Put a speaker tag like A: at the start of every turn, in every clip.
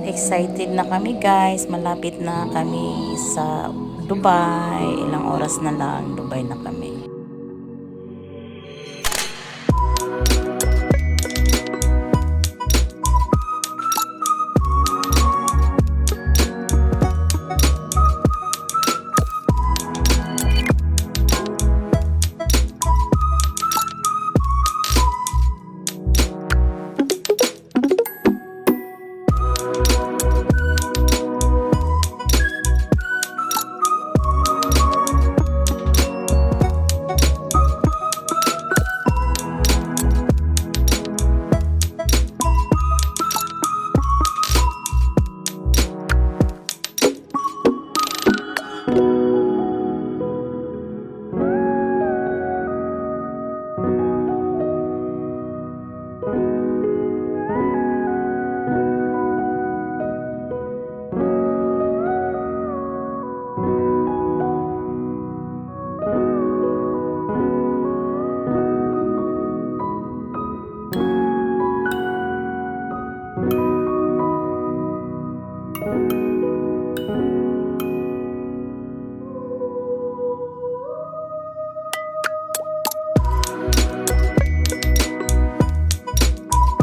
A: Excited na kami guys. Malapit na kami sa Dubai. Ilang oras na lang, Dubai na kami.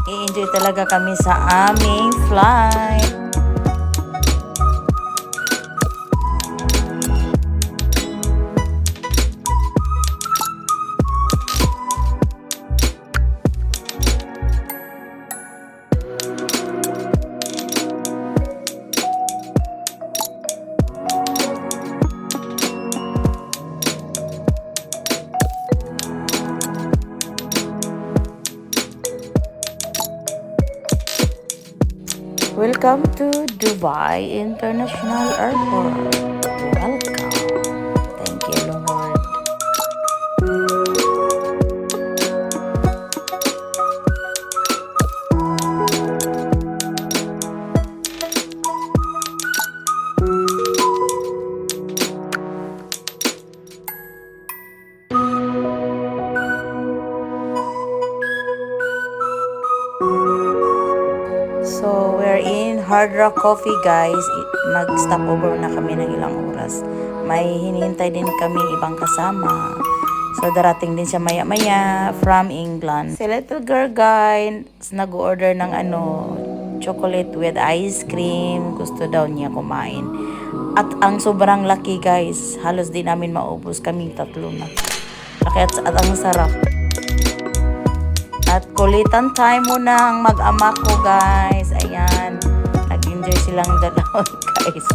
A: I-enjoy talaga kami sa aming flight. Welcome to Dubai International Airport. Welcome. Thank you, Lord. So, we're in Hard Rock Coffee guys. Mag-stop over na kami ng ilang oras. May hinihintay din kami ibang kasama. So, darating din siya maya-maya from England. Si little girl guys, nag-order ng chocolate with ice cream. Gusto daw niya kumain. At ang sobrang laki guys. Halos di namin maubos. Kaming tatlo na. Laki at ang sarap. At kulitan time muna ang mag-ama ko guys. Ayan. Nag-enjoy silang dalawa guys.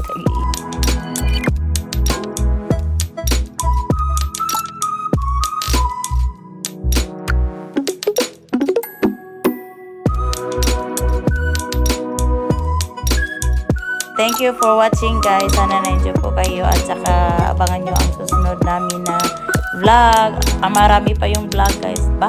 A: Thank you for watching guys. Sana na-enjoy po kayo. At saka abangan nyo ang susunod namin na vlog. Marami pa yung vlog guys. Bye!